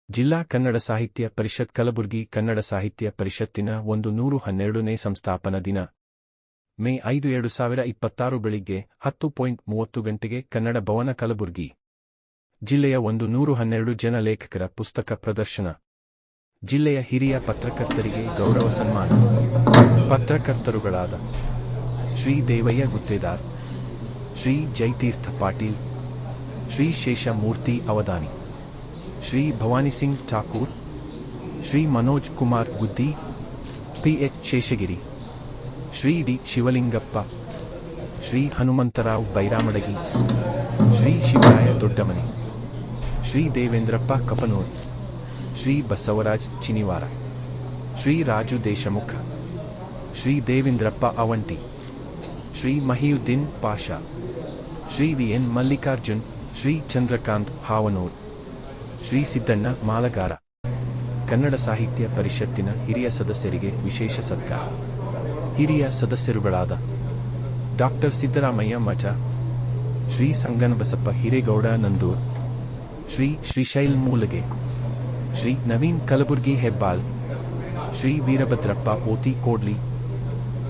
ಜಿಲ್ಲಾ ಕನ್ನಡ ಸಾಹಿತ್ಯ ಪರಿಷತ್ ಕಲಬುರಗಿ ಕನ್ನಡ ಸಾಹಿತ್ಯ ಪರಿಷತ್ತಿನ 112ನೇ ಸಂಸ್ಥಾಪನಾ ದಿನ ಮೇ 5, 2026 ಬೆಳಿಗ್ಗೆ 10:30 ಗಂಟೆಗೆ ಕನ್ನಡ ಭವನ ಕಲಬುರಗಿ. ಜಿಲ್ಲೆಯ 112 ಜನ ಲೇಖಕರ ಪುಸ್ತಕ ಪ್ರದರ್ಶನ. ಜಿಲ್ಲೆಯ ಹಿರಿಯ ಪತ್ರಕರ್ತರಿಗೆ ಗೌರವ ಸನ್ಮಾನ. ಪತ್ರಕರ್ತರುಗಳಾದ ಶ್ರೀ ದೇವಯ್ಯ ಗುತ್ತೇದಾರ್, ಶ್ರೀ ಜಯತೀರ್ಥ ಪಾಟೀಲ್, ಶ್ರೀ ಶೇಷಮೂರ್ತಿ ಅವಧಾನಿ, ಶ್ರೀ ಭವಾನಿ ಸಿಂಗ್ ಠಾಕೂರ್, ಶ್ರೀ ಮನೋಜ್ ಕುಮಾರ್ ಗುದ್ದಿ, PH. Sheshagiri, Shri D. Shivalingappa, Shri Hanumantha Rao ಬೈರಾಮಡಗಿ, Shri Shivaraya Doddamani, Shri Devendrappa ಕಪನೂರ್, Shri Basavaraj ಚಿನಿವಾರ, Shri Raju Deshmukh, Shri Devendrappa ಅವಂಟಿ, Shri ಮಹಿಯುದ್ದೀನ್ Pasha, Shri V. N. Mallikarjun, Shri Chandrakant Havanur, Shri Siddanna ಮಾಲಗಾರ. Kannada ಸಾಹಿತ್ಯ ಪರಿಷತ್ತಿನ ಹಿರಿಯ ಸದಸ್ಯರಿಗೆ ವಿಶೇಷ ಸತ್ಕಾರ. ಹಿರಿಯ ಸದಸ್ಯರುಗಳಾದ ಡಾ. ಸಿದ್ದರಾಮಯ್ಯ ಮಠ, ಶ್ರೀ ಸಂಗನಬಸಪ್ಪ ಹಿರೇಗೌಡ ನಂದೂರ್, ಶ್ರೀ ಶ್ರೀಶೈಲ್ ಮೂಲಗೆ, ಶ್ರೀ ನವೀನ್ ಕಲಬುರ್ಗಿ ಹೆಬ್ಬಾಳ್, ಶ್ರೀ ವೀರಭದ್ರಪ್ಪ ಓತಿ ಕೋಡ್ಲಿ,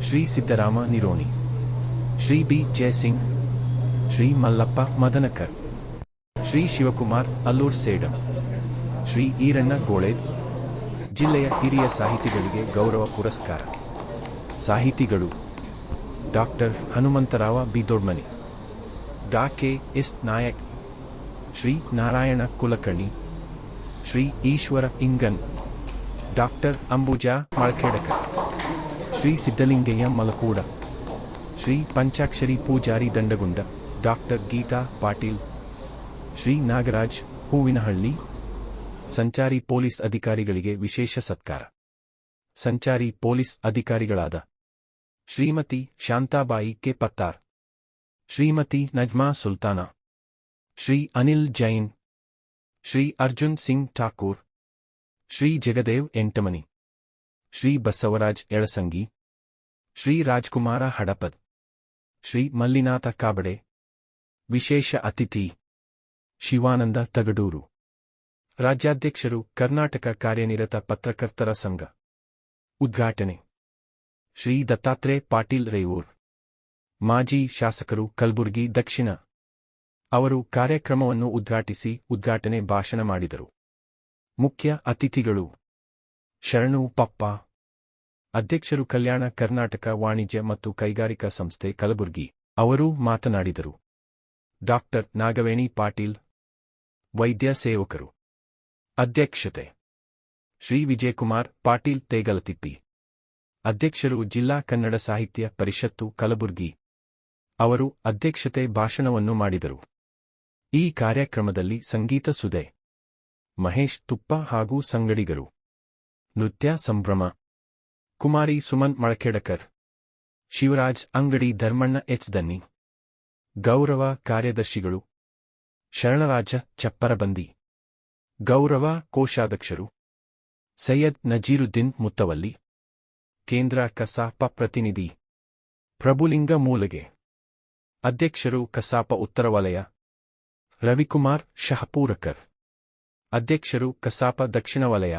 ಶ್ರೀ ಸಿದ್ದರಾಮ ನಿರೋಣಿ, ಶ್ರೀ ಬಿ. ಜಯಸಿಂಗ್, ಶ್ರೀ ಮಲ್ಲಪ್ಪ ಮದನಕರ್, ಶ್ರೀ ಶಿವಕುಮಾರ್ ಅಲ್ಲೂರ್ ಸೇಡಂ, ಶ್ರೀ ಈರಣ್ಣ ಗೋಳೇದ್. ಜಿಲ್ಲೆಯ ಹಿರಿಯ ಸಾಹಿತಿಗಳಿಗೆ ಗೌರವ ಪುರಸ್ಕಾರ. ಸಾಹಿತಿಗಳು: ಡಾ. ಹನುಮಂತರಾವ ಬಿ. ದೊಡ್ಮನಿ, ಡಾ. ಕೆ. ಎಸ್. ನಾಯಕ್, ಶ್ರೀ ನಾರಾಯಣ ಕುಲಕರ್ಣಿ, ಶ್ರೀ ಈಶ್ವರ ಇಂಗನ್, ಡಾ. ಅಂಬುಜಾ ಮಳಖೇಡಕರ್, ಶ್ರೀ ಸಿದ್ದಲಿಂಗಯ್ಯ ಮಲಕೂಡ, ಶ್ರೀ ಪಂಚಾಕ್ಷರಿ ಪೂಜಾರಿ ದಂಡಗುಂಡ, ಡಾ. ಗೀತಾ ಪಾಟೀಲ್, ಶ್ರೀ ನಾಗರಾಜ್ ಹೂವಿನಹಳ್ಳಿ. ಸಂಚಾರಿ ಪೊಲೀಸ್ ಅಧಿಕಾರಿಗಳಿಗೆ ವಿಶೇಷ ಸತ್ಕಾರ. ಸಂಚಾರಿ ಪೊಲೀಸ್ ಅಧಿಕಾರಿಗಳಾದ ಶ್ರೀಮತಿ ಶಾಂತಾಬಾಯಿ ಕೆ. ಪತ್ತಾರ್, ಶ್ರೀಮತಿ ನಜ್ಮಾ ಸುಲ್ತಾನ, ಶ್ರೀ ಅನಿಲ್ ಜೈನ್, ಶ್ರೀ ಅರ್ಜುನ್ ಸಿಂಗ್ ಠಾಕೂರ್, ಶ್ರೀ ಜಗದೇವ್ ಎಂಟಮನಿ, ಶ್ರೀ ಬಸವರಾಜ್ ಎಳಸಂಗಿ, ಶ್ರೀ ರಾಜ್ಕುಮಾರ ಹಡಪದ್, ಶ್ರೀ ಮಲ್ಲಿನಾಥ ಕಾಬಡೆ. ವಿಶೇಷ ಅತಿಥಿ ಶಿವಾನಂದ ತಗಡೂರು. ರಾಜ್ಯಾಧ್ಯಕ್ಷರು ಕರ್ನಾಟಕ ಕಾರ್ಯನಿರತ ಪತ್ರಕರ್ತರ ಸಂಘ. ಉದ್ಘಾಟನೆ ಶ್ರೀ ದತ್ತಾತ್ರೇಯ ಪಾಟೀಲ್ ರೇವೂರ್, ಮಾಜಿ ಶಾಸಕರು ಕಲಬುರಗಿ ದಕ್ಷಿಣ. ಅವರು ಕಾರ್ಯಕ್ರಮವನ್ನು ಉದ್ಘಾಟಿಸಿ ಉದ್ಘಾಟನೆ ಭಾಷಣ ಮಾಡಿದರು. ಮುಖ್ಯ ಅತಿಥಿಗಳು: ಶರಣು ಪಪ್ಪ, ಅಧ್ಯಕ್ಷರು ಕಲ್ಯಾಣ ಕರ್ನಾಟಕ ವಾಣಿಜ್ಯ ಮತ್ತು ಕೈಗಾರಿಕಾ ಸಂಸ್ಥೆ ಕಲಬುರಗಿ, ಅವರು ಮಾತನಾಡಿದರು. ಡಾ. ನಾಗವೇಣಿ ಪಾಟೀಲ್, ವೈದ್ಯ ಸೇವಕರು. ಅಧ್ಯಕ್ಷತೆ ಶ್ರೀ ವಿಜಯಕುಮಾರ್ ಪಾಟೀಲ್ ತೇಗಲತಿಪ್ಪಿ, ಅಧ್ಯಕ್ಷರು ಜಿಲ್ಲಾ ಕನ್ನಡ ಸಾಹಿತ್ಯ ಪರಿಷತ್ತು ಕಲಬುರಗಿ. ಅವರು ಅಧ್ಯಕ್ಷತೆ ಭಾಷಣವನ್ನು ಮಾಡಿದರು. ಈ ಕಾರ್ಯಕ್ರಮದಲ್ಲಿ ಸಂಗೀತ ಸುಧೆ, ಮಹೇಶ್ ತುಪ್ಪ ಹಾಗೂ ಸಂಗಡಿಗರು. ನೃತ್ಯ ಸಂಭ್ರಮ, ಕುಮಾರಿ ಸುಮನ್ ಮಳಖೇಡಕರ್, ಶಿವರಾಜ್ ಅಂಗಡಿ, ಧರ್ಮಣ್ಣ ಎಚ್. ದನ್ನಿ. ಗೌರವ ಕಾರ್ಯದರ್ಶಿಗಳು: ಶರಣರಾಜ ಚಪ್ಪರಬಂದಿ. ಗೌರವ ಕೋಶಾಧ್ಯಕ್ಷರು: ಸೈಯದ್ ನಜೀರುದ್ದೀನ್ ಮುತ್ತವಲ್ಲಿ. ಕೇಂದ್ರ ಕಸಾಪ ಪ್ರತಿನಿಧಿ ಪ್ರಭುಲಿಂಗ ಮೂಲಗೆ. ಅಧ್ಯಕ್ಷರು ಕಸಾಪ ಉತ್ತರ ವಲಯ ರವಿಕುಮಾರ್ ಶಹಪೂರಕರ್. ಅಧ್ಯಕ್ಷರು ಕಸಾಪ ದಕ್ಷಿಣ ವಲಯ